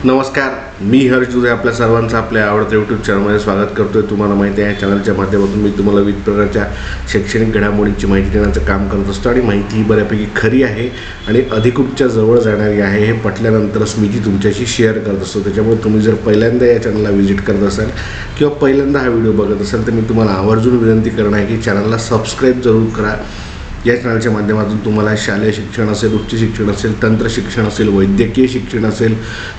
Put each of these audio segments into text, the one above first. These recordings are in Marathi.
नमस्कार, मी हर्ष दुधे आपल्या सर्वांचं आपल्या आवडत्या यूट्यूब चॅनलमध्ये स्वागत करतोय। तुम्हाला माहिती आहे, चॅनलच्या माध्यमातून मी तुम्हाला विविध प्रकारच्या शैक्षणिक घडामोडींची माहिती देण्याचं काम करत असतो आणि माहिती ही बऱ्यापैकी खरी आहे आणि अधिकृतच्या जवळ जाणारी आहे हे पटल्यानंतरच मी ती तुमच्याशी शेअर करत असतो। त्याच्यामुळे तुम्ही जर पहिल्यांदा या चॅनलला व्हिजिट करत असाल किंवा पहिल्यांदा हा व्हिडिओ बघत असाल तर मी तुम्हाला आवर्जून विनंती करणार आहे की चॅनलला सबस्क्राईब जरूर करा। या चॅनलच्या माध्यमातून तुम्हाला शालेय शिक्षण असेल, उच्च शिक्षण असेल, तंत्र शिक्षण असेल, वैद्यकीय शिक्षण असेल,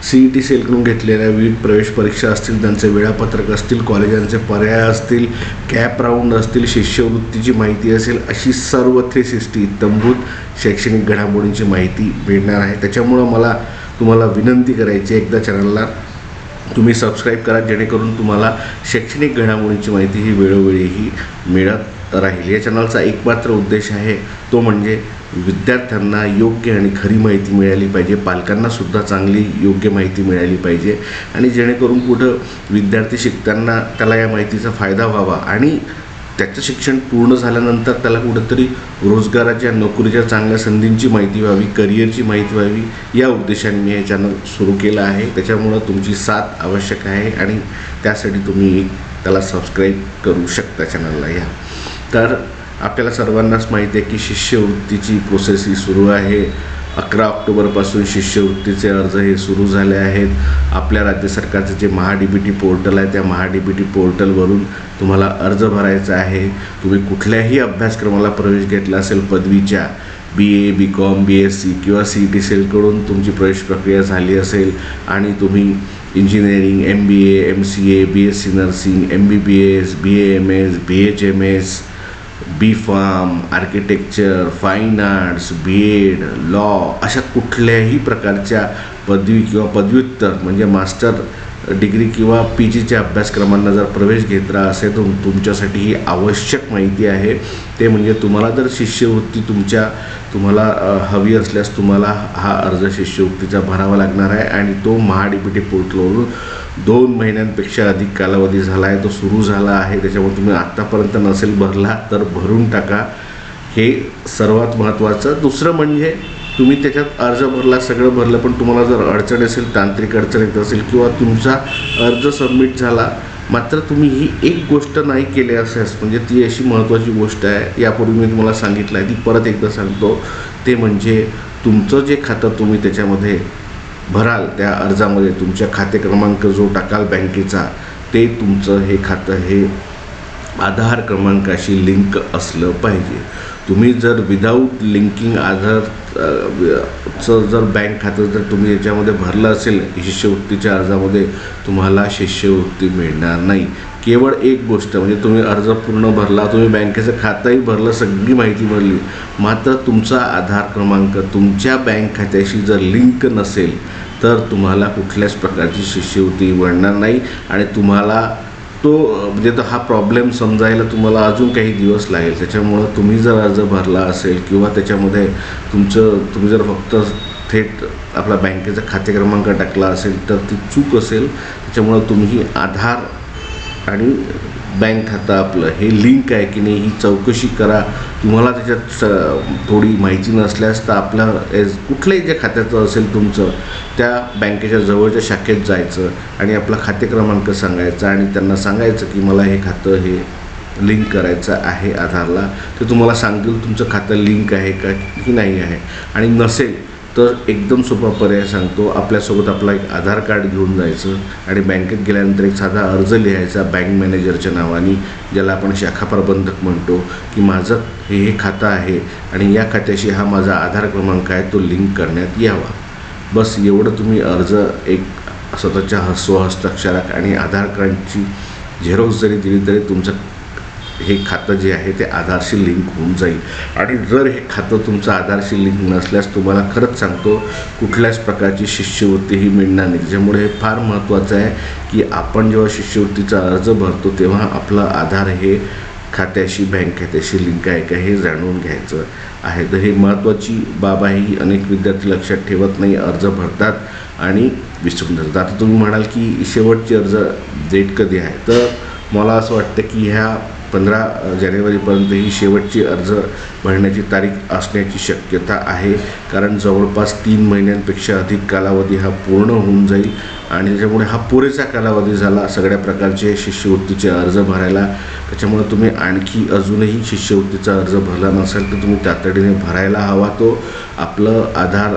CET सेलकडून घेतलेल्या विविध प्रवेश परीक्षा असतील, त्यांचे वेळापत्रक असतील, कॉलेजांचे पर्याय असतील, कॅप राऊंड असतील, शिष्यवृत्तीची माहिती असेल, अशी सर्व 360 इत्थंभूत शैक्षणिक घडामोडींची माहिती मिळणार आहे। त्याच्यामुळं मला तुम्हाला विनंती करायची, एकदा चॅनलला तुम्ही सबस्क्राईब करा जेणेकरून तुम्हाला शैक्षणिक घडामोडींची माहिती ही वेळोवेळी मिळत राहील। या चॅनलचा एकमात्र उद्देश आहे तो म्हणजे विद्यार्थ्यांना योग्य आणि खरी माहिती मिळाली पाहिजे, पालकांनासुद्धा चांगली योग्य माहिती मिळाली पाहिजे आणि जेणेकरून कुठं विद्यार्थी शिकताना त्याला या माहितीचा फायदा व्हावा आणि त्याचं शिक्षण पूर्ण झाल्यानंतर त्याला कुठंतरी रोजगाराच्या, नोकरीच्या चांगल्या संधींची माहिती व्हावी, करिअरची माहिती व्हावी, या उद्देशाने मी हे चॅनल सुरू केलं आहे। त्याच्यामुळं तुमची साथ आवश्यक आहे आणि त्यासाठी तुम्ही त्याला सबस्क्राईब करू शकता चॅनलला। या तर आपल्याला सर्वांनाच माहिती आहे की शिष्यवृत्तीची प्रोसेस ही सुरू आहे। 11 ऑक्टोबरपासून शिष्यवृत्तीचे अर्ज हे सुरू झाले आहेत। आपल्या राज्य सरकारचं जे MHA-DBT पोर्टल आहे त्या MHA-DBT पोर्टलवरून तुम्हाला अर्ज भरायचा आहे। तुम्ही कुठल्याही अभ्यासक्रमाला प्रवेश घेतला असेल, पदवीच्या BA, BCom, BSc किंवा CET सेलकडून तुमची प्रवेश प्रक्रिया झाली असेल आणि तुम्ही engineering, MBA, MCA, BSc nursing, MBBS, BAMS, BHMS, B.Pharm, architecture, fine arts, BEd, law, अशा कुठल्याही प्रकारच्या पदवी किंवा पदव्युत्तर म्हणजे मास्टर डिग्री किंवा PGच्या अभ्यासक्रमांना जर प्रवेश घेतला असेल तर तुमच्यासाठी ही आवश्यक माहिती आहे। ते म्हणजे तुम्हाला जर शिष्यवृत्ती तुम्हाला हवी असल्यास तुम्हाला हा अर्ज शिष्यवृत्तीचा भरावा लागणार आहे आणि तो MHA-DBT पोर्टलवरून 2 महिन्यांपेक्षा अधिक कालावधी झाला आहे, तो सुरू झाला आहे। त्याच्यामुळे तुम्ही आत्तापर्यंत नसेल भरला तर भरून टाका, हे सर्वात महत्त्वाचं। दुसरं म्हणजे तुम्ही त्याच्यात अर्ज भरला, सगळं भरलं, पण तुम्हाला जर अडचण असेल, तांत्रिक अडचण येत असेल किंवा तुमचा अर्ज सबमिट झाला मात्र तुम्ही ही एक गोष्ट नाही केली असेल, म्हणजे ती अशी महत्त्वाची गोष्ट आहे, यापूर्वी मी तुम्हाला सांगितलं आहे, ती परत एकदा सांगतो, ते म्हणजे तुमचं जे खातं तुम्ही त्याच्यामध्ये भराल, त्या अर्जामध्ये तुमच्या खाते क्रमांक जो टाकाल बँकेचा, ते तुमचं हे खातं हे आधार क्रमांकाशी लिंक असलं पाहिजे। तुम्ही जर विदाऊट लिंकिंग आधारचं जर बँक खातं जर तुम्ही याच्यामध्ये भरलं असेल शिष्यवृत्तीच्या अर्जामध्ये, तुम्हाला शिष्यवृत्ती मिळणार नाही। केवळ एक गोष्ट म्हणजे तुम्ही अर्ज पूर्ण भरला, तुम्ही बँकेचं खातंही भरलं, सगळी माहिती भरली, मात्र तुमचा आधार क्रमांक तुमच्या बँक खात्याशी जर लिंक नसेल तर तुम्हाला कुठल्याच प्रकारची शिष्यवृत्ती मिळणार नाही आणि तुम्हाला म्हणजे हा प्रॉब्लेम समजायला तुम्हाला अजून काही दिवस लागेल। त्याच्यामुळं तुम्ही जर अर्ज भरला असेल किंवा त्याच्यामध्ये तुम्ही जर फक्त थेट आपला बँकेचा खाते क्रमांक टाकला असेल तर ती चूक असेल। त्याच्यामुळं तुम्ही आधार आणि बँक खातं आपलं हे लिंक आहे की नाही ही चौकशी करा। तुम्हाला त्याच्यात थोडी माहिती नसल्यास तर आपल्या कुठल्याही जे खात्याचं असेल तुमचं, त्या बँकेच्या जवळच्या शाखेत जायचं आणि आपला खाते क्रमांक सांगायचा आणि त्यांना सांगायचं की मला हे खातं हे लिंक करायचं आहे आधारला। ते तुम्हाला सांगतील तुमचं खातं लिंक आहे का की नाही आहे, आणि नसेल तर एकदम सोपा पर्याय सांगतो, आपल्यासोबत आपला एक आधार कार्ड घेऊन जायचं आणि बँकेत गेल्यानंतर एक साधा अर्ज लिहायचा बँक मॅनेजरच्या नावाने, ज्याला आपण शाखा प्रबंधक म्हणतो, की माझं हे खातं आहे आणि या खात्याशी हा माझा आधार क्रमांक आहे, तो लिंक करण्यात यावा। बस एवढं तुम्ही अर्ज एक स्वतःच्या स्वहस्ताक्षरात आणि आधार कार्डची झेरॉक्स जरी दिली तरी तुमचं हे खातं जे आहे ते आधारशी लिंक होऊन जाईल। आणि जर हे खातं तुमचं आधारशी लिंक नसल्यास तुम्हाला खरंच सांगतो कुठल्याच प्रकारची शिष्यवृत्ती ही मिळणार नाही। त्याच्यामुळे हे फार महत्त्वाचं आहे की आपण जेव्हा शिष्यवृत्तीचा अर्ज भरतो तेव्हा आपलं आधार हे खात्याशी, बँक खात्याशी लिंक आहे का हे जाणून घ्यायचं आहे। तर हे महत्त्वाची बाब आहे, ही अनेक विद्यार्थी लक्षात ठेवत नाही, अर्ज भरतात आणि विसरून जातात। आता तुम्ही म्हणाल की शेवटची अर्ज डेट कधी आहे, तर मला असं वाटतं की ह्या 15 जानेवारीपर्यंत ही शेवटची अर्ज भरण्याची तारीख असण्याची शक्यता आहे, कारण जवळपास 3 महिन्यांपेक्षा अधिक कालावधी हा पूर्ण होऊन जाईल आणि त्याच्यामुळे हा पुरेसा कालावधी झाला सगळ्या प्रकारचे शिष्यवृत्तीचे अर्ज भरायला. त्याच्यामुळे तुम्ही आणखी अजूनही शिष्यवृत्तीचा अर्ज भरला नसेल तर तुम्ही तातडीने भरायला हवा. तो आपलं आधार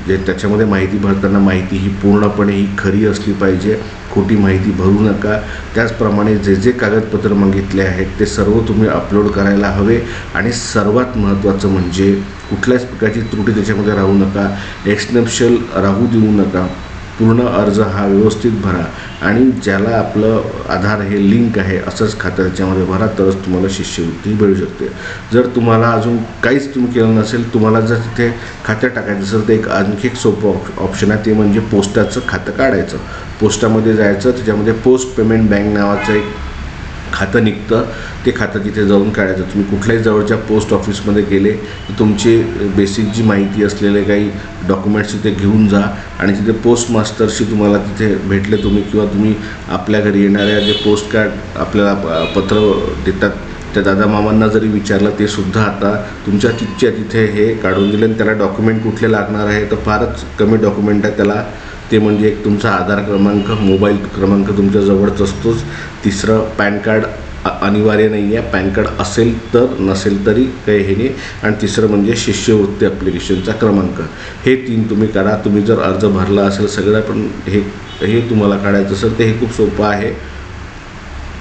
जे त्याच्यामध्ये माहिती भरताना माहिती ही पूर्णपणे ही खरी असली पाहिजे, खोटी माहिती भरू नका. त्याचप्रमाणे जे जे कागदपत्र मागितले आहेत ते सर्व तुम्ही अपलोड करायला हवे आणि सर्वात महत्त्वाचं म्हणजे कुठल्याच प्रकारची त्रुटी त्याच्यामध्ये राहू नका, एक्सनेप्शल राहू देऊ नका. पूर्ण अर्ज हा व्यवस्थित भरा आणि ज्याला आपलं आधार हे लिंक आहे असंच खातं त्याच्यामध्ये भरा, तरच तुम्हाला शिष्यवृत्ती मिळू शकते. जर तुम्हाला अजून काहीच तुम्ही केलं नसेल, तुम्हाला जर तिथे खातं टाकायचं असेल तर एक आणखी एक सोपं ऑप्शन आहे, ते म्हणजे पोस्टाचं खातं काढायचं. पोस्टामध्ये जायचं, त्याच्यामध्ये पोस्ट पेमेंट बँक नावाचं एक खातं निघतं, ते खातं तिथे जाऊन काढायचं. तुम्ही कुठल्याही जवळच्या पोस्ट ऑफिसमध्ये गेले तर तुमची बेसिक जी माहिती असलेले काही डॉक्युमेंट्स तिथे घेऊन जा आणि तिथे पोस्ट मास्टरशी तुम्हाला तिथे भेटले तुम्ही किंवा तुम्ही आपल्या घरी येणाऱ्या जे पोस्ट कार्ड आपल्याला पत्र देतात त्या दादा मामांना जरी विचारलं, ते सुद्धा आता तुमच्या तिथच्या तिथे हे काढून दिले. आणि त्याला डॉक्युमेंट कुठले लागणार आहे तर फारच कमी डॉक्युमेंट आहे त्याला, ते म्हणजे एक तुमचा आधार क्रमांक, मोबाईल क्रमांक तुमच्याजवळच असतोच. तिसरं पॅन कार्ड अनिवार्य नाही आहे, पॅन कार्ड असेल तर नसेल तरी काही हे नाही. आणि तिसरं म्हणजे शिष्यवृत्ती ॲप्लिकेशनचा क्रमांक. हे 3 तुम्ही करा. तुम्ही जर अर्ज भरला असेल सगळं, पण हे तुम्हाला काढायचं असेल तर हे खूप सोपं आहे.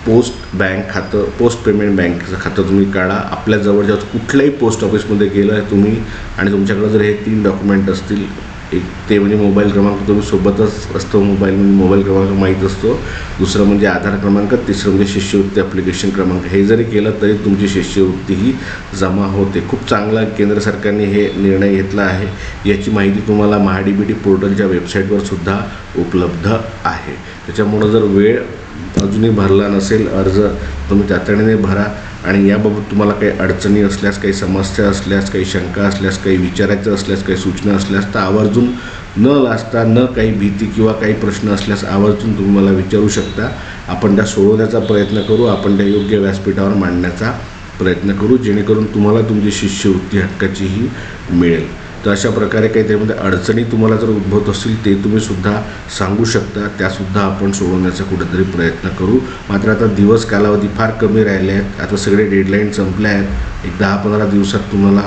पोस्ट बँक खातं, पोस्ट पेमेंट बँकेचं खातं तुम्ही काढा. आपल्या जवळच्या कुठल्याही पोस्ट ऑफिसमध्ये गेलं तुम्ही आणि तुमच्याकडे जर हे 3 डॉक्युमेंट असतील, एक ते म्हणजे मोबाईल क्रमांक तुम्ही सोबतच असतो, मोबाईल क्रमांक माहीत असतो. दुसरं म्हणजे आधार क्रमांक, तिसरं म्हणजे शिष्यवृत्ती ॲप्लिकेशन क्रमांक. हे जरी केलं तरी तुमची शिष्यवृत्ती ही जमा होते. खूप चांगला केंद्र सरकारने हे निर्णय घेतला आहे. याची माहिती तुम्हाला महाडीबीटी पोर्टलच्या वेबसाईटवर सुद्धा उपलब्ध आहे. त्याच्यामुळं जर वेळ अजूनही भरला नसेल अर्ज, तुम्ही तातडीने भरा. आणि याबाबत तुम्हाला काही अडचणी असल्यास, काही समस्या असल्यास, काही शंका असल्यास, काही विचारायचं असल्यास, काही सूचना असल्यास तर आवर्जून न लाजता, न काही भीती किंवा काही प्रश्न असल्यास आवर्जून तुम्ही मला विचारू शकता. आपण त्या सोडवण्याचा प्रयत्न करू, आपण त्या योग्य व्यासपीठावर मांडण्याचा प्रयत्न करू, जेणेकरून तुम्हाला तुमची शिष्यवृत्ती हक्काचीही मिळेल. तर अशा प्रकारे काही त्यामध्ये अडचणी तुम्हाला जर उद्भवत असतील ते तुम्ही सुद्धा सांगू शकता, त्यासुद्धा आपण सोडवण्याचा कुठेतरी प्रयत्न करू. मात्र आता दिवस कालावधी फार कमी राहिले आहेत. आता सगळे डेडलाईन संपले आहेत. एक 10-15 दिवसात तुम्हाला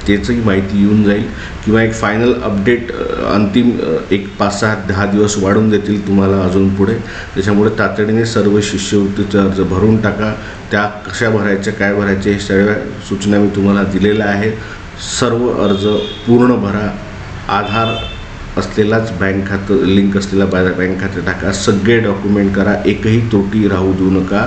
त्याचंही माहिती येऊन जाईल किंवा एक फायनल अपडेट अंतिम एक 5-6-10 दिवस वाढून देतील तुम्हाला अजून पुढे. त्याच्यामुळे तातडीने सर्व शिष्यवृत्तीचे अर्ज भरून टाका. त्या कशा भरायच्या, काय भरायचे हे सगळ्या सूचना मी तुम्हाला दिलेल्या आहेत. सर्व अर्ज पूर्ण भरा. आधार असलेलाच बँक खातं, लिंक असलेला बँक खातं टाका. सगळे डॉक्युमेंट करा, एकही त्रुटी राहू देऊ नका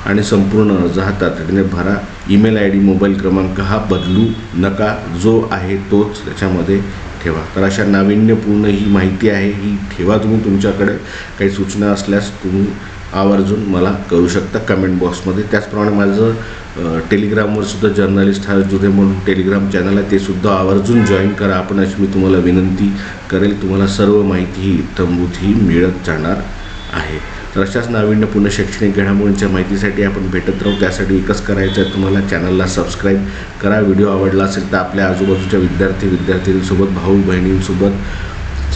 आणि संपूर्ण अर्ज हा तातडीने भरा. ईमेल ID, मोबाईल क्रमांक हा बदलू नका, जो आहे तोच त्याच्यामध्ये ठेवा. तर अशा नाविन्यपूर्ण ही माहिती आहे, ही ठेवा तुम्ही तुमच्याकडे. काही सूचना असल्यास तुम्ही आवर्जून मला करू शकता कमेंट बॉक्समध्ये. त्याचप्रमाणे माझं टेलिग्रामवर सुद्धा जर्नलिस्ट हा जुदे म्हणून टेलिग्राम चॅनल आहे, ते सुद्धा आवर्जून जॉईन करा आपण, अशी मी तुम्हाला विनंती करेल. तुम्हाला सर्व माहिती ही इत्थंभूत ही मिळत जाणार आहे. तर अशाच नाविन्यपूर्ण शैक्षणिक घडामोडींच्या माहितीसाठी आपण भेटत राहू. त्यासाठी एकच करायचं आहे, तुम्हाला चॅनलला सबस्क्राईब करा. व्हिडिओ आवडला असेल तर आपल्या आजूबाजूच्या विद्यार्थींसोबत, भाऊ बहिणींसोबत,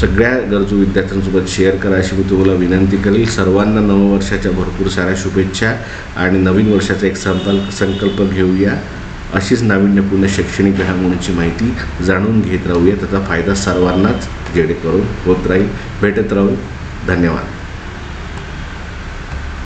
सगळ्या गरजू विद्यार्थ्यांसोबत शेअर करा, अशी मी तुम्हाला विनंती करेल. सर्वांना नववर्षाच्या भरपूर साऱ्या शुभेच्छा आणि नवीन वर्षाचा एक संकल्प घेऊया. अशीच नाविन्यपूर्ण शैक्षणिक घडामोडींची माहिती जाणून घेत राहूया. त्याचा फायदा सर्वांनाच जेणेकरून होत राहील. भेटत राहू. धन्यवाद.